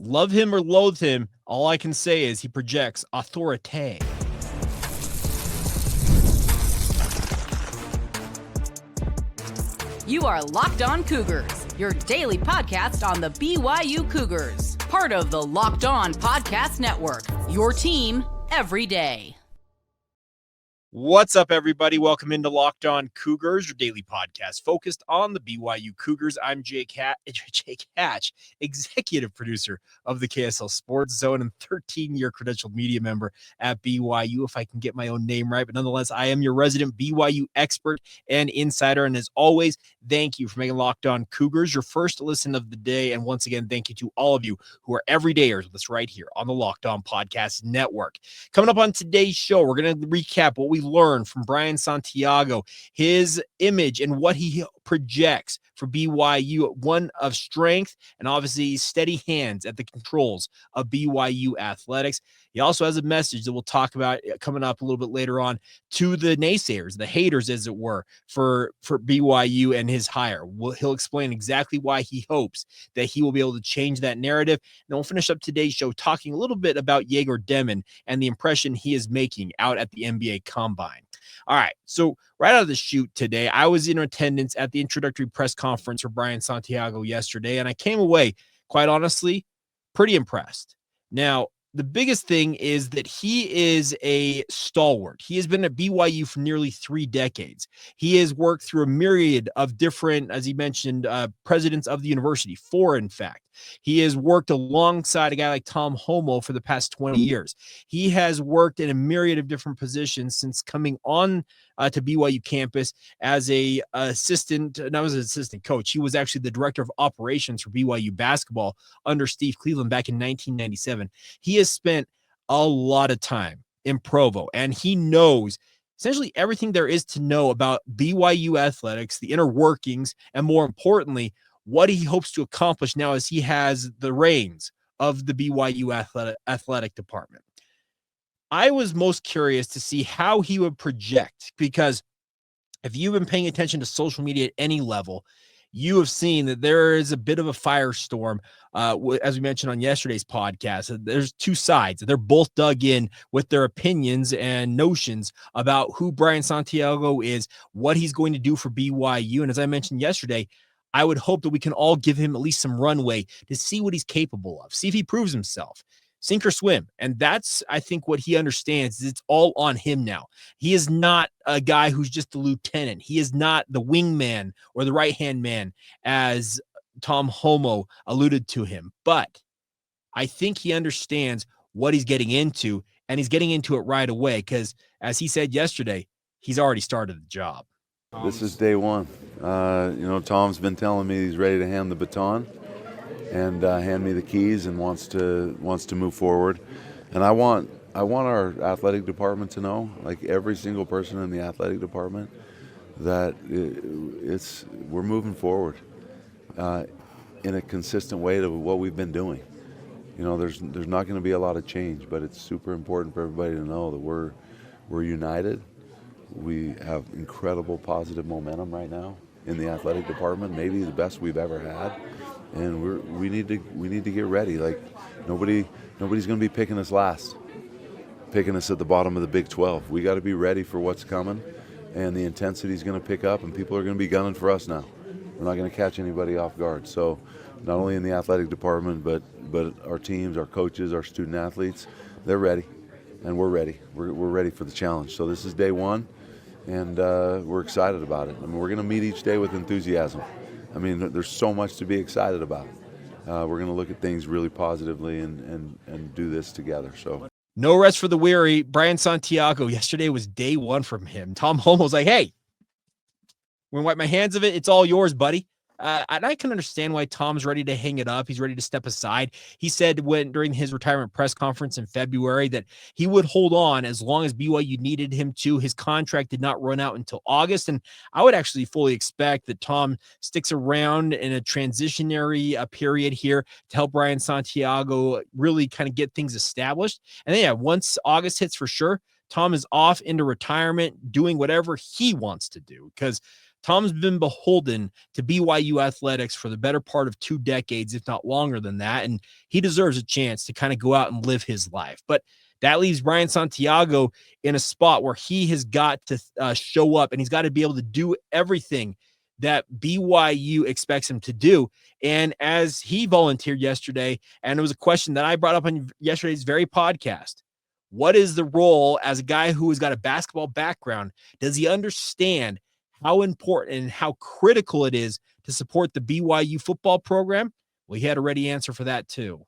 Love him or loathe him, all I can say is he projects authority. You are Locked On Cougars, your daily podcast on the BYU Cougars, part of the Locked On Podcast Network, your team every day. What's up, everybody? Welcome into Locked On Cougars, your daily podcast focused on the BYU Cougars. I'm Jake Hatch, executive producer of the KSL Sports Zone and 13-year credentialed media member at BYU, if I can get my own name right. But nonetheless, I am your resident BYU expert and insider. And as always, thank you for making Locked On Cougars your first listen of the day. And once again, thank you to all of you who are everydayers with us right here on the Locked On Podcast Network. Coming up on today's show, we're going to recap what we learned from Brian Santiago, his image and what he projects for BYU, one of strength and obviously steady hands at the controls of BYU athletics. He also has a message that we'll talk about coming up a little bit later on to the naysayers, the haters, as it were, for BYU and his hire. He'll explain exactly why he hopes that he will be able to change that narrative. And then we'll finish up today's show talking a little bit about Jagger and the impression he is making out at the NBA Combine. All right, so right out of the chute today, I was in attendance at the introductory press conference for Brian Santiago yesterday, and I came away, quite honestly, pretty impressed. Now, the biggest thing is that he is a stalwart. He has been at BYU for nearly 3 decades. He has worked through a myriad of different, as he mentioned, presidents of the university, 4 in fact. He has worked alongside a guy like Tom Homo for the past 20 years. He has worked in a myriad of different positions since coming on to BYU campus as a assistant, not as an assistant coach. He was actually the director of operations for BYU basketball under Steve Cleveland back in 1997. He has spent a lot of time in Provo, and he knows essentially everything there is to know about BYU athletics, the inner workings, and more importantly, what he hopes to accomplish now as he has the reins of the BYU athletic department. I was most curious to see how he would project, because if you've been paying attention to social media at any level, you have seen that there is a bit of a firestorm, as we mentioned on yesterday's podcast. There's 2 sides. They're both dug in with their opinions and notions about who Brian Santiago is, what he's going to do for BYU. And as I mentioned yesterday, I would hope that we can all give him at least some runway to see what he's capable of, see if he proves himself. Sink or swim. And that's, I think, what he understands is it's all on him now. He is not a guy who's just the lieutenant. He is not the wingman or the right-hand man, as Tom Homo alluded to him. But I think he understands what he's getting into, and he's getting into it right away because, as he said yesterday, he's already started the job. This is day one. Tom's been telling me he's ready to hand the baton and hand me the keys and wants to move forward. And I want our athletic department to know, like every single person in the athletic department, that we're moving forward in a consistent way to what we've been doing. There's not going to be a lot of change, but it's super important for everybody to know that we're united. We have incredible positive momentum right now in the athletic department, maybe the best we've ever had, and we need to get ready. Like nobody's going to be picking us last, picking us at the bottom of the Big 12. We got to be ready for what's coming, and the intensity is going to pick up, and people are going to be gunning for us now. We're not going to catch anybody off guard. So, not only in the athletic department, but our teams, our coaches, our student athletes, they're ready, and we're ready. We're ready for the challenge. So this is day one. And we're excited about it. I mean, we're going to meet each day with enthusiasm. I mean, there's so much to be excited about. We're going to look at things really positively and do this together. So, no rest for the weary. Brian Santiago, yesterday was day one from him. Tom Homo's like, hey, when I wipe my hands of it, it's all yours, buddy. And I can understand why Tom's ready to hang it up. He's ready to step aside. He said during his retirement press conference in February that he would hold on as long as BYU needed him to. His contract did not run out until August. And I would actually fully expect that Tom sticks around in a transitionary period here to help Brian Santiago really kind of get things established. And then, once August hits for sure, Tom is off into retirement, doing whatever he wants to do, because Tom's been beholden to BYU athletics for the better part of 2 decades, if not longer than that, and he deserves a chance to kind of go out and live his life. But that leaves Brian Santiago in a spot where he has got to show up, and he's got to be able to do everything that BYU expects him to do. And as he volunteered yesterday, and it was a question that I brought up on yesterday's very podcast, what is the role as a guy who has got a basketball background? Does he understand how important and how critical it is to support the BYU football program? Well, he had a ready answer for that too.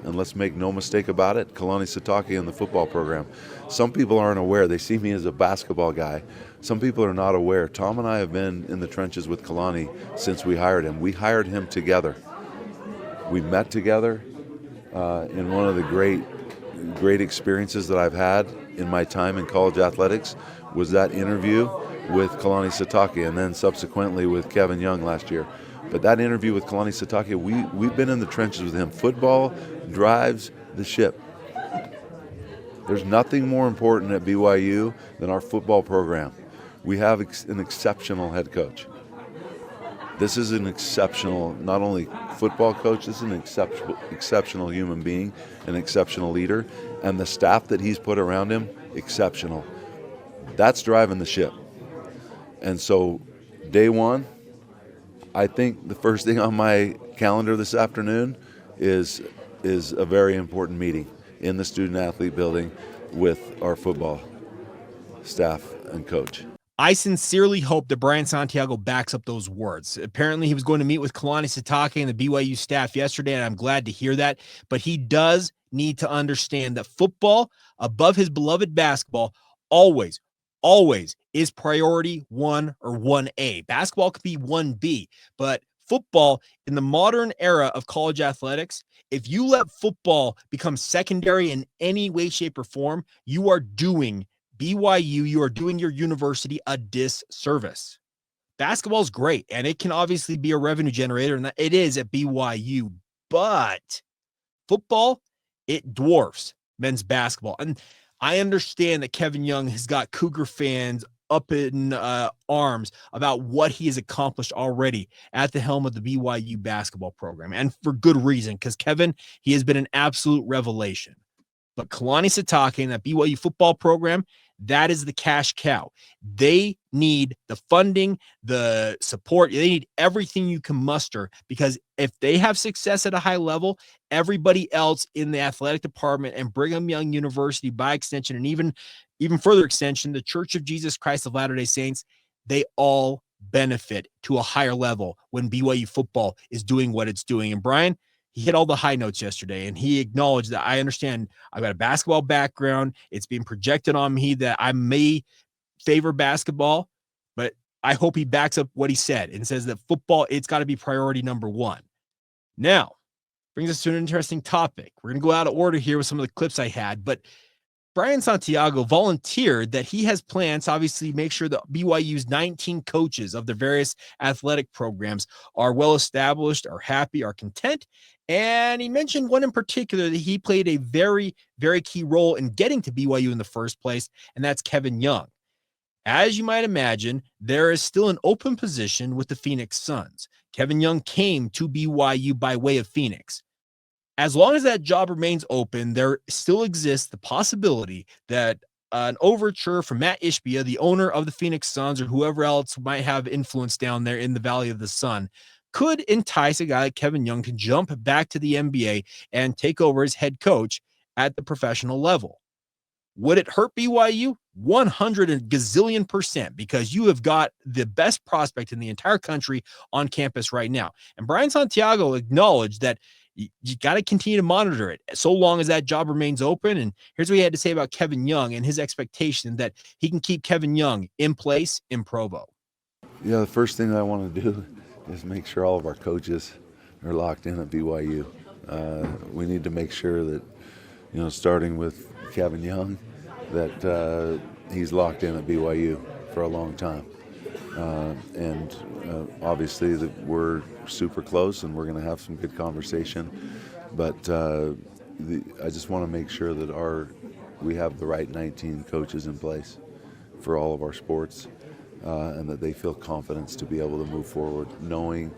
And let's make no mistake about it, Kalani Sitake in the football program. Some people aren't aware. They see me as a basketball guy. Some people are not aware. Tom and I have been in the trenches with Kalani since we hired him. We hired him together. We met together in one of the great experiences that I've had in my time in college athletics was that interview with Kalani Sitake, and then subsequently with Kevin Young last year. But that interview with Kalani Sitake, we've been in the trenches with him. Football drives the ship. There's nothing more important at BYU than our football program. We have an exceptional head coach. This is an exceptional, not only football coach, this is an exceptional human being, an exceptional leader, and the staff that he's put around him, exceptional. That's driving the ship. And so, day one, I think the first thing on my calendar this afternoon is a very important meeting in the student-athlete building with our football staff and coach. I sincerely hope that Brian Santiago backs up those words. Apparently, he was going to meet with Kalani Sitake and the BYU staff yesterday, and I'm glad to hear that. But he does need to understand that football, above his beloved basketball, always is priority 1 or 1A. Basketball could be 1B, but football in the modern era of college athletics, if you let football become secondary in any way, shape, or form, you are doing BYU, you are doing your university a disservice. Basketball is great, and it can obviously be a revenue generator, and it is at BYU, but football, it dwarfs men's basketball. And I understand that Kevin Young has got Cougar fans up in arms about what he has accomplished already at the helm of the BYU basketball program, and for good reason, because Kevin, he has been an absolute revelation. But Kalani Sitake and that BYU football program, that is the cash cow. They need the funding, the support. They need everything you can muster, because if they have success at a high level, everybody else in the athletic department and Brigham Young University, by extension, and even further extension, the Church of Jesus Christ of Latter-day Saints, they all benefit to a higher level when BYU football is doing what it's doing. And Brian, he hit all the high notes yesterday, and he acknowledged that I understand I've got a basketball background. It's being projected on me that I may favor basketball, but I hope he backs up what he said and says that football, it's got to be priority number 1. Now, brings us to an interesting topic. We're going to go out of order here with some of the clips I had, but Brian Santiago volunteered that he has plans to obviously make sure that BYU's 19 coaches of their various athletic programs are well established, are happy, are content. And he mentioned one in particular that he played a very, very key role in getting to BYU in the first place, and that's Kevin Young. As you might imagine, there is still an open position with the Phoenix Suns. Kevin Young came to BYU by way of Phoenix. As long as that job remains open, there still exists the possibility that an overture from Matt Ishbia, the owner of the Phoenix Suns, or whoever else might have influence down there in the Valley of the Sun, could entice a guy like Kevin Young to jump back to the NBA and take over as head coach at the professional level. Would it hurt BYU? 100 gazillion%, because you have got the best prospect in the entire country on campus right now. And Brian Santiago acknowledged that you got to continue to monitor it so long as that job remains open. And here's what he had to say about Kevin Young and his expectation that he can keep Kevin Young in place in Provo. Yeah, the first thing I want to do is make sure all of our coaches are locked in at BYU. We need to make sure that, starting with Kevin Young, that he's locked in at BYU for a long time. And obviously that we're super close and we're going to have some good conversation. But I just want to make sure that we have the right 19 coaches in place for all of our sports. and that they feel confidence to be able to move forward, knowing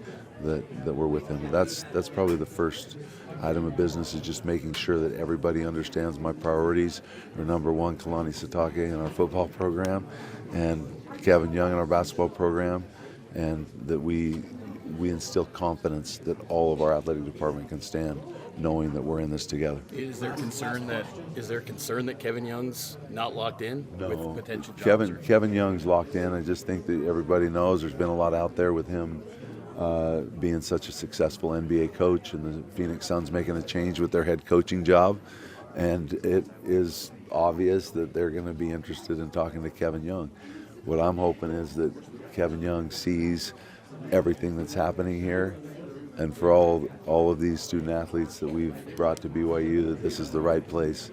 that we're with him. That's probably the first item of business, is just making sure that everybody understands my priorities are number one, Kalani Sitake in our football program, and Kevin Young in our basketball program, and that we instill confidence that all of our athletic department can stand, knowing that we're in this together. Is there concern that Kevin Young's not locked in with potential jobs? Kevin Young's locked in. I just think that everybody knows there's been a lot out there with him being such a successful NBA coach, and the Phoenix Suns making a change with their head coaching job, and it is obvious that they're going to be interested in talking to Kevin Young. What I'm hoping is that Kevin Young sees everything that's happening here, and for all of these student athletes that we've brought to BYU, that this is the right place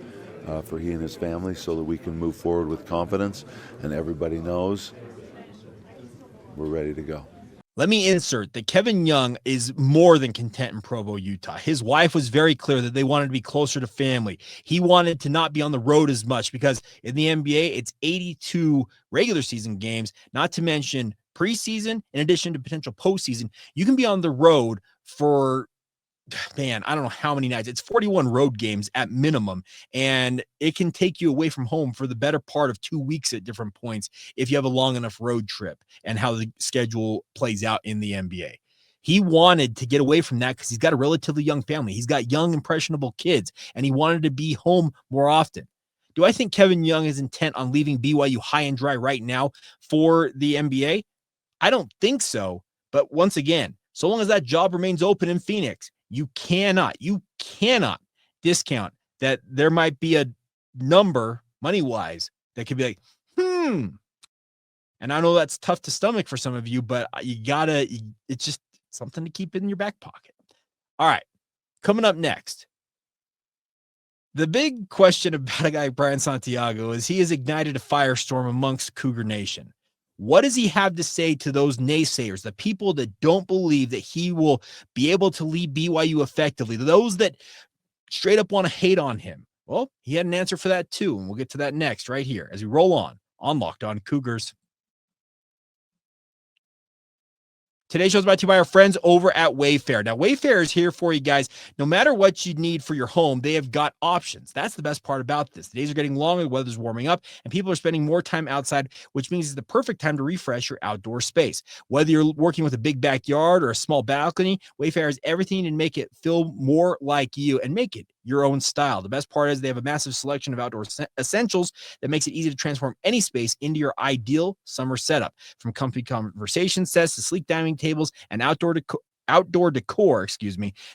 for he and his family, so that we can move forward with confidence, and everybody knows we're ready to go. Let me insert that Kevin Young is more than content in Provo, Utah. His wife was very clear that they wanted to be closer to family. He wanted to not be on the road as much, because in the NBA, it's 82 regular season games, not to mention preseason, in addition to potential postseason. You can be on the road for, man, I don't know how many nights. It's 41 road games at minimum, and it can take you away from home for the better part of 2 weeks at different points if you have a long enough road trip, and how the schedule plays out in the NBA. He wanted to get away from that because he's got a relatively young family. He's got young, impressionable kids, and he wanted to be home more often. Do I think Kevin Young is intent on leaving BYU high and dry right now for the NBA? I don't think so. But once again, so long as that job remains open in Phoenix, you cannot discount that there might be a number money-wise that could be like, And I know that's tough to stomach for some of you, but it's just something to keep in your back pocket. All right, coming up next, the big question about a guy like Brian Santiago is he has ignited a firestorm amongst Cougar Nation. What does he have to say to those naysayers, the people that don't believe that he will be able to lead BYU effectively, those that straight up want to hate on him? Well, he had an answer for that too, and we'll get to that next right here as we roll on Locked On Cougars. Today's show is brought to you by our friends over at Wayfair. Now, Wayfair is here for you guys. No matter what you need for your home, they have got options. That's the best part about this. The days are getting longer, the weather's warming up, and people are spending more time outside, which means it's the perfect time to refresh your outdoor space. Whether you're working with a big backyard or a small balcony, Wayfair has everything to make it feel more like you and make it your own style. The best part is they have a massive selection of outdoor essentials that makes it easy to transform any space into your ideal summer setup. From comfy conversation sets to sleek dining tables and outdoor decor,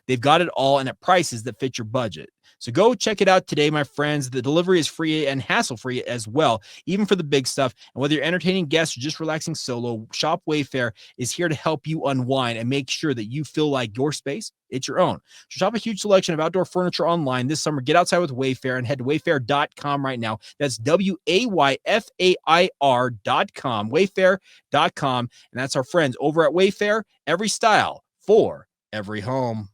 they've got it all and at prices that fit your budget. So go check it out today, my friends. The delivery is free and hassle-free as well, even for the big stuff. And whether you're entertaining guests or just relaxing solo, Shop Wayfair is here to help you unwind and make sure that you feel like your space, it's your own. So shop a huge selection of outdoor furniture online this summer. Get outside with Wayfair and head to wayfair.com right now. That's WAYFAIR.com, wayfair.com. And that's our friends over at Wayfair. Every style for every home.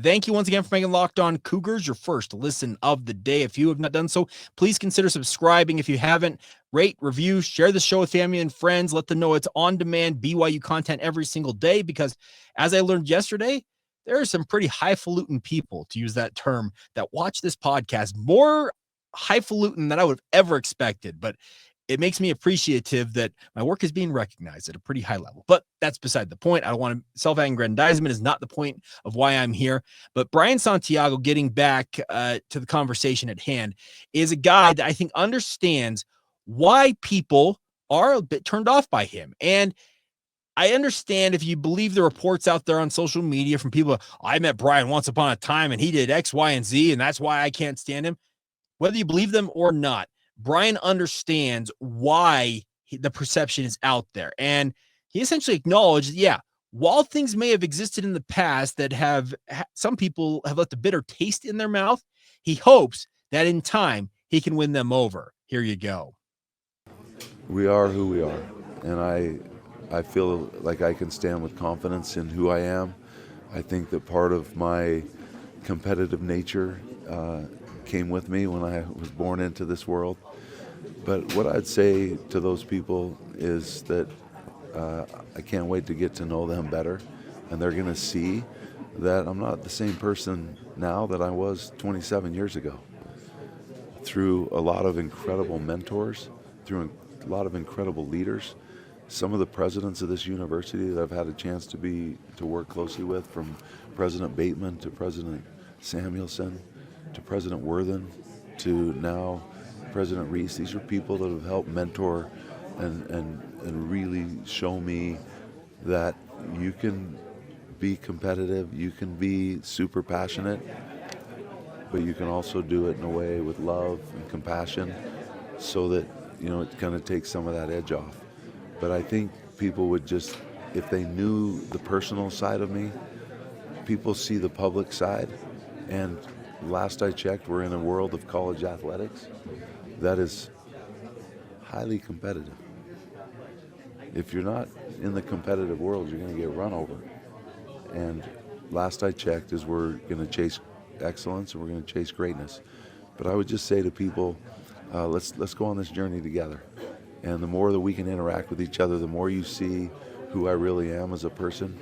Thank you once again for making Locked On Cougars your first listen of the day. If you have not done so, please consider subscribing. If you haven't, rate, review, share the show with family and friends. Let them know it's on-demand BYU content every single day, because as I learned yesterday, there are some pretty highfalutin people, to use that term, that watch this podcast. More highfalutin than I would have ever expected, but it makes me appreciative that my work is being recognized at a pretty high level. But that's beside the point. I don't want to self-aggrandizement is not the point of why I'm here. But Brian Santiago, getting back to the conversation at hand, is a guy that I think understands why people are a bit turned off by him. And I understand if you believe the reports out there on social media from people, I met Brian once upon a time and he did X, Y, and Z, and that's why I can't stand him. Whether you believe them or not, Brian understands why the perception is out there. And he essentially acknowledged, while things may have existed in the past that have some people have left a bitter taste in their mouth, he hopes that in time he can win them over. Here you go. We are who we are. And I feel like I can stand with confidence in who I am. I think that part of my competitive nature came with me when I was born into this world. But what I'd say to those people is that I can't wait to get to know them better, and they're going to see that I'm not the same person now that I was 27 years ago. Through a lot of incredible mentors, through a lot of incredible leaders, some of the presidents of this university that I've had a chance to work closely with, from President Bateman to President Samuelson to President Worthen to now President Reese. These are people that have helped mentor and really show me that you can be competitive, you can be super passionate, but you can also do it in a way with love and compassion, so that, you know, it kind of takes some of that edge off. But I think people would just, if they knew the personal side of me, people see the public side, and last I checked, we're in a world of college athletics that is highly competitive. If you're not in the competitive world, you're going to get run over. And last I checked is we're going to chase excellence and we're going to chase greatness. But I would just say to people, let's go on this journey together. And the more that we can interact with each other, the more you see who I really am as a person.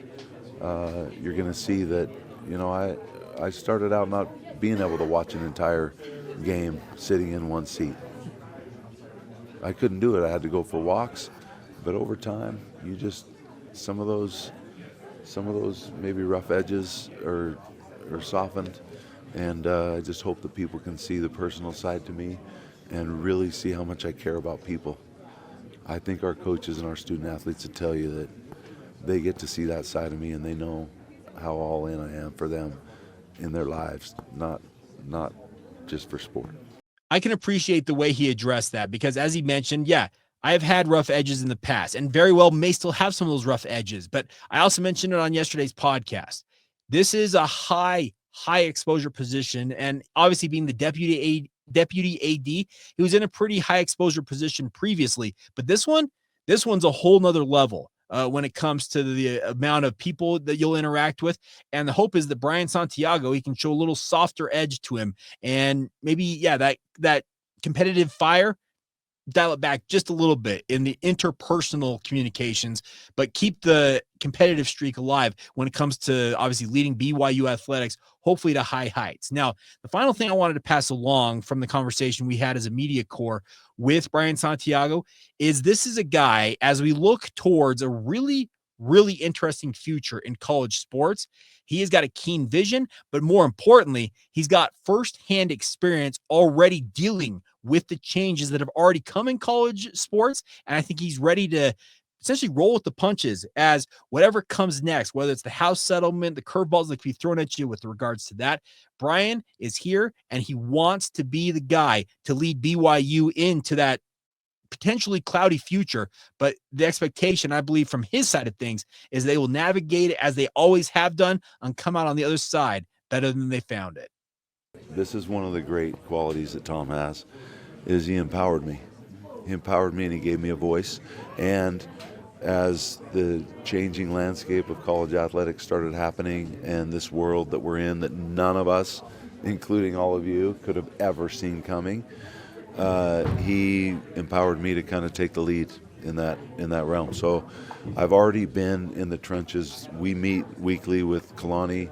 You're going to see that, you know, I started out not being able to watch an entire game sitting in one seat. I couldn't do it. I had to go for walks. But over time, you just, some of those maybe rough edges are softened. And I just hope that people can see the personal side to me and really see how much I care about people. I think our coaches and our student athletes would tell you that they get to see that side of me, and they know how all in I am for them in their lives, not just for sport. I can appreciate the way he addressed that, because as he mentioned, yeah, I have had rough edges in the past and very well may still have some of those rough edges. But I also mentioned it on yesterday's podcast. This is a high exposure position. And obviously being the deputy AD, he was in a pretty high exposure position previously. But this one's a whole nother level when it comes to the amount of people that you'll interact with. And the hope is that Brian Santiago, he can show a little softer edge to him. And maybe, yeah, that competitive fire, dial it back just a little bit in the interpersonal communications, but keep the competitive streak alive when it comes to obviously leading BYU athletics, hopefully to high heights. Now, the final thing I wanted to pass along from the conversation we had as a media corps with Brian Santiago is this is a guy, as we look towards a really interesting future in college sports, he has got a keen vision, but more importantly, he's got firsthand experience already dealing with the changes that have already come in college sports. And I think he's ready to essentially roll with the punches as whatever comes next, whether it's the House settlement, the curveballs that can be thrown at you with regards to that. Brian is here and he wants to be the guy to lead BYU into that potentially cloudy future. But the expectation, I believe, from his side of things is they will navigate it as they always have done and come out on the other side better than they found it. This is one of the great qualities that Tom has, is he empowered me. He empowered me and he gave me a voice. And as the changing landscape of college athletics started happening and this world that we're in that none of us, including all of you, could have ever seen coming, he empowered me to kind of take the lead in that realm. So I've already been in the trenches. We meet weekly with Kalani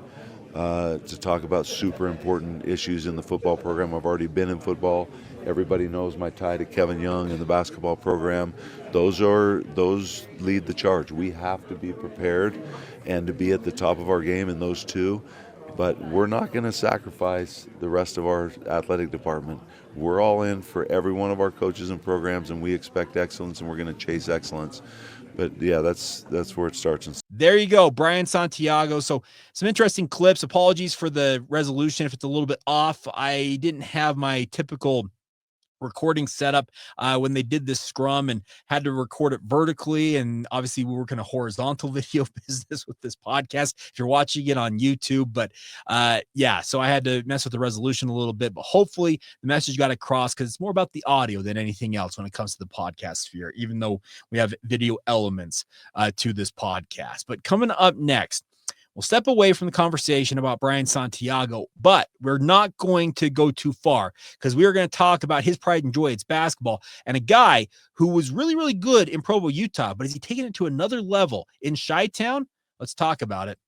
to talk about super important issues in the football program. I've already been in football. Everybody knows my tie to Kevin Young in the basketball program. Those lead the charge. We have to be prepared and to be at the top of our game in those two. But we're not going to sacrifice the rest of our athletic department. We're all in for every one of our coaches and programs, and we expect excellence, and we're going to chase excellence. But yeah, that's where it starts. There you go, Brian Santiago. So some interesting clips. Apologies for the resolution if it's a little bit off. I didn't have my typical recording setup when they did this scrum and had to record it vertically. And obviously we work in a horizontal video business with this podcast if you're watching it on YouTube. But yeah, so I had to mess with the resolution a little bit, but hopefully the message got across because it's more about the audio than anything else when it comes to the podcast sphere, even though we have video elements to this podcast. But coming up next, We'll step away from the conversation about Brian Santiago, but we're not going to go too far because we are going to talk about his pride and joy. It's basketball and a guy who was really, really good in Provo, Utah, but is he taking it to another level in Chi-Town? Let's talk about it.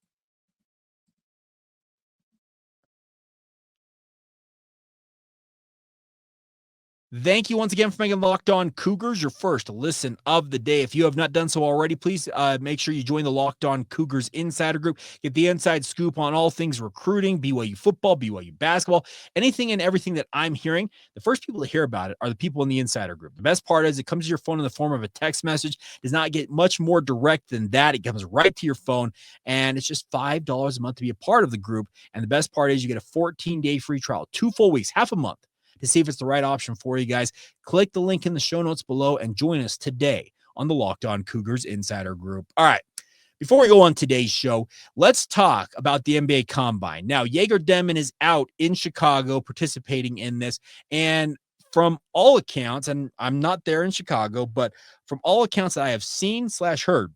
Thank you once again for making Locked On Cougars your first listen of the day. If you have not done so already, please make sure you join the Locked On Cougars Insider Group. Get the inside scoop on all things recruiting, BYU football, BYU basketball, anything and everything that I'm hearing. The first people to hear about it are the people in the Insider Group. The best part is it comes to your phone in the form of a text message. It does not get much more direct than that. It comes right to your phone, and it's just $5 a month to be a part of the group. And the best part is you get a 14-day free trial, 2 full weeks, half a month, to see if it's the right option for you guys. Click the link in the show notes below and join us today on the Locked On Cougars Insider Group. All right, before we go on today's show, let's talk about the NBA Combine. Now, Jagger is out in Chicago participating in this, and from all accounts, and I'm not there in Chicago, but from all accounts that I have seen/heard,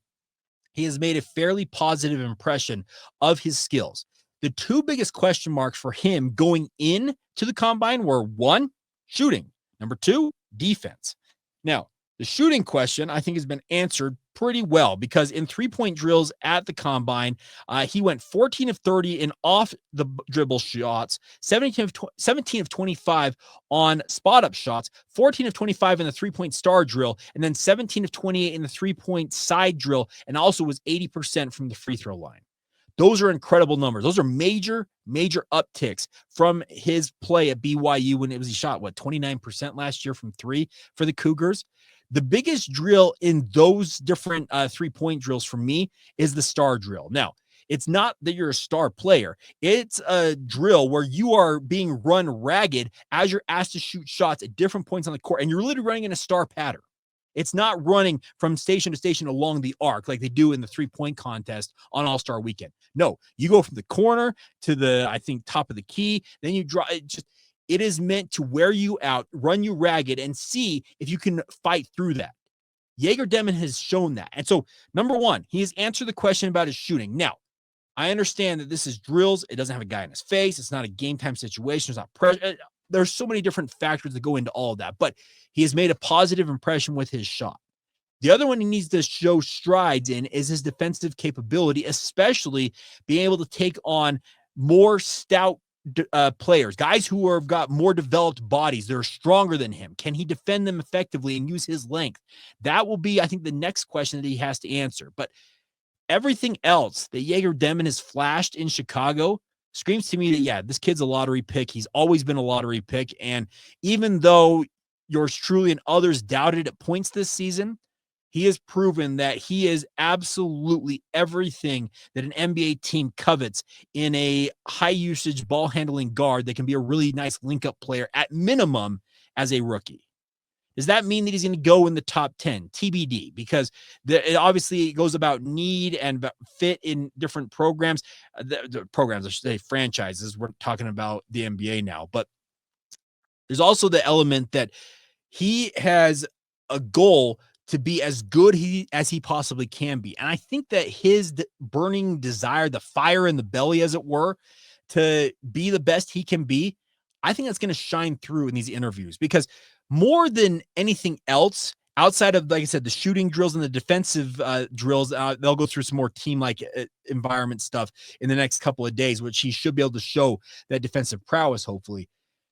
he has made a fairly positive impression of his skills. The 2 biggest question marks for him going in to the combine were 1, shooting. Number 2, defense. Now, the shooting question, I think, has been answered pretty well because in 3-point drills at the combine, he went 14 of 30 in off the dribble shots, 17 of 25 on spot up shots, 14 of 25 in the 3-point star drill, and then 17 of 28 in the 3-point side drill, and also was 80% from the free throw line. Those are incredible numbers. Those are major, major upticks from his play at BYU when he shot, 29% last year from 3 for the Cougars. The biggest drill in those different 3-point drills for me is the star drill. Now, it's not that you're a star player. It's a drill where you are being run ragged as you're asked to shoot shots at different points on the court, and you're literally running in a star pattern. It's not running from station to station along the arc like they do in the 3-point contest on All-Star Weekend. No, you go from the corner to the, I think, top of the key. Then you draw. It is meant to wear you out, run you ragged, and see if you can fight through that. Jagger has shown that. And so, number 1, he has answered the question about his shooting. Now, I understand that this is drills. It doesn't have a guy in his face. It's not a game-time situation. It's not pressure. There's so many different factors that go into all of that, but he has made a positive impression with his shot. The other one he needs to show strides in is his defensive capability, especially being able to take on more stout players, guys who have got more developed bodies. They're stronger than him. Can he defend them effectively and use his length? That will be, I think, the next question that he has to answer. But everything else that Jagger has flashed in Chicago screams to me that, yeah, this kid's a lottery pick. He's always been a lottery pick. And even though yours truly and others doubted at points this season, he has proven that he is absolutely everything that an NBA team covets in a high-usage ball-handling guard that can be a really nice link-up player at minimum as a rookie. Does that mean that he's going to go in the top 10? TBD, because it obviously goes about need and about fit in different programs. The programs, I should say, franchises. We're talking about the NBA now. But there's also the element that he has a goal to be as good as he possibly can be. And I think that his burning desire, the fire in the belly, as it were, to be the best he can be, I think that's going to shine through in these interviews, because more than anything else, outside of, like I said, the shooting drills and the defensive drills, they'll go through some more team-like environment stuff in the next couple of days, which he should be able to show that defensive prowess, hopefully.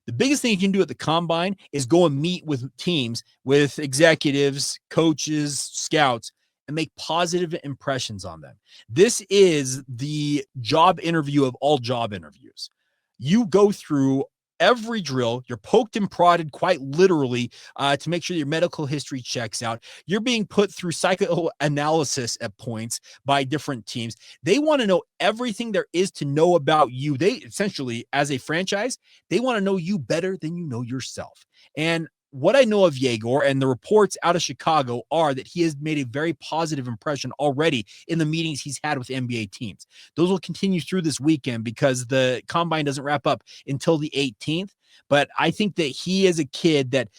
The biggest thing you can do at the combine is go and meet with teams, with executives, coaches, scouts, and make positive impressions on them. This is the job interview of all job interviews. You go through every drill. You're poked and prodded quite literally to make sure your medical history checks out. You're being put through psychoanalysis at points by different teams. They want to know everything there is to know about you. They essentially, as a franchise, they want to know you better than you know yourself. And what I know of Jagger and the reports out of Chicago are that he has made a very positive impression already in the meetings he's had with NBA teams. Those will continue through this weekend because the combine doesn't wrap up until the 18th. But I think that he is a kid that,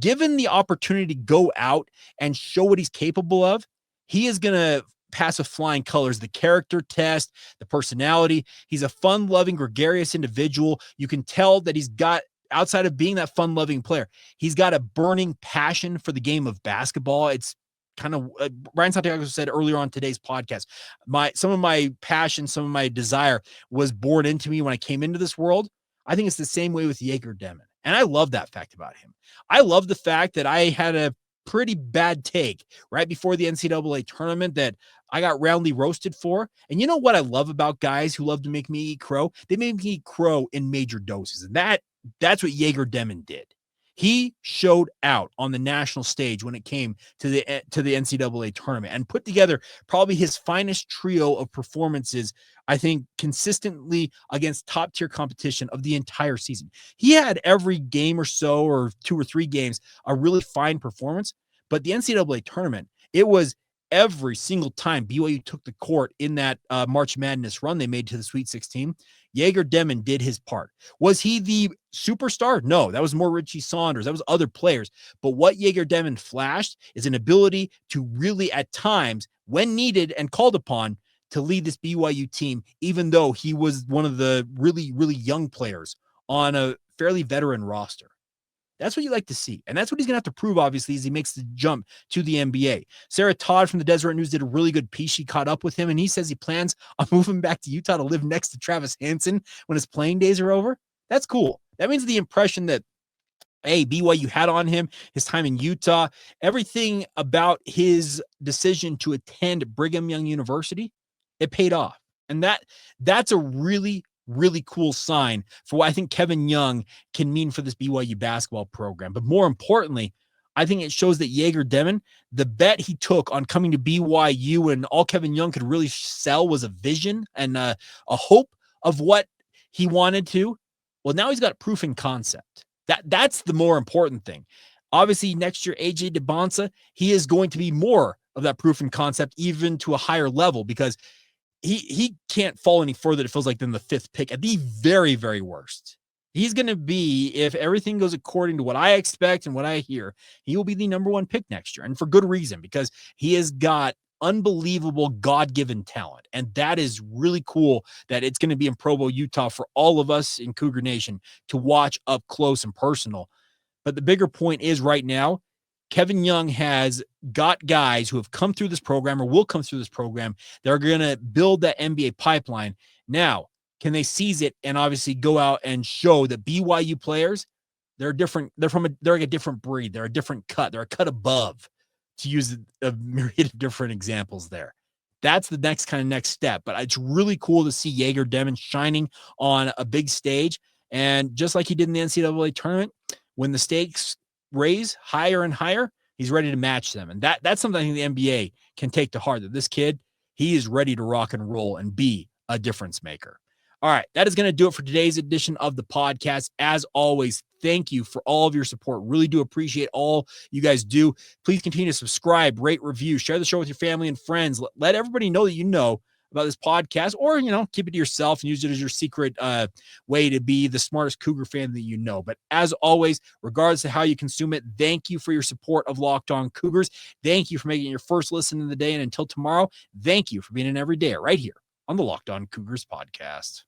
given the opportunity to go out and show what he's capable of, he is going to pass with flying colors. The character test, the personality. He's a fun-loving, gregarious individual. You can tell that he's got, outside of being that fun-loving player, he's got a burning passion for the game of basketball. It's kind of Brian Santiago said earlier on today's podcast, some of my passion, some of my desire was born into me when I came into this world. I think it's the same way with Jagger Demon. And I love that fact about him. I love the fact that I had a pretty bad take right before the NCAA tournament that I got roundly roasted for. And you know what I love about guys who love to make me eat crow? They make me eat crow in major doses. And that's what Jagger Demon did. He showed out on the national stage when it came to the NCAA tournament and put together probably his finest trio of performances, I think, consistently against top-tier competition of the entire season. He had every game or so, or 2 or 3 games, a really fine performance, but the NCAA tournament, it was every single time BYU took the court in that March Madness run they made to the Sweet 16, Jagger Demon did his part. Was he the superstar? No, that was more Richie Saunders. That was other players. But what Jagger Demon flashed is an ability to really, at times, when needed and called upon, to lead this BYU team, even though he was one of the really, really young players on a fairly veteran roster. That's what you like to see. And that's what he's going to have to prove, obviously, as he makes the jump to the NBA. Sarah Todd from the Deseret News did a really good piece. She caught up with him, and he says he plans on moving back to Utah to live next to Travis Hansen when his playing days are over. That's cool. That means the impression that, hey, BYU had on him, his time in Utah, everything about his decision to attend Brigham Young University, it paid off. And that's a really, really cool sign for what I think Kevin Young can mean for this BYU basketball program. But more importantly, I think it shows that Jagger Demon, the bet he took on coming to BYU and all Kevin Young could really sell was a vision and a hope of what he wanted to. Well, now he's got proof in concept. That's the more important thing. Obviously, next year, AJ DeBonsa, he is going to be more of that proof in concept, even to a higher level, because he can't fall any further, it feels like, than the 5th pick at the very, very worst. He's going to be, if everything goes according to what I expect and what I hear, he will be the number 1 pick next year. And for good reason, because he has got unbelievable God-given talent. And that is really cool that it's going to be in Provo, Utah for all of us in Cougar Nation to watch up close and personal. But the bigger point is right now, Kevin Young has got guys who have come through this program or will come through this program that are going to build that NBA pipeline. Now, can they seize it and obviously go out and show that BYU players, they're different. They're like a different breed. They're a different cut. They're a cut above, to use a myriad of different examples there. That's the next step. But it's really cool to see Jagger Demon shining on a big stage. And just like he did in the NCAA tournament, when the stakes raise higher and higher, he's ready to match them. And that's something I think the NBA can take to heart, that this kid, he is ready to rock and roll and be a difference maker. All right, that is going to do it for today's edition of the podcast. As always, thank you for all of your support. Really do appreciate all you guys do. Please continue to subscribe, rate, review, share the show with your family and friends. Let everybody know that you know about this podcast, or, keep it to yourself and use it as your secret way to be the smartest Cougar fan that you know. But as always, regardless of how you consume it, thank you for your support of Locked On Cougars. Thank you for making your first listen of the day. And until tomorrow, thank you for being an everyday right here on the Locked On Cougars podcast.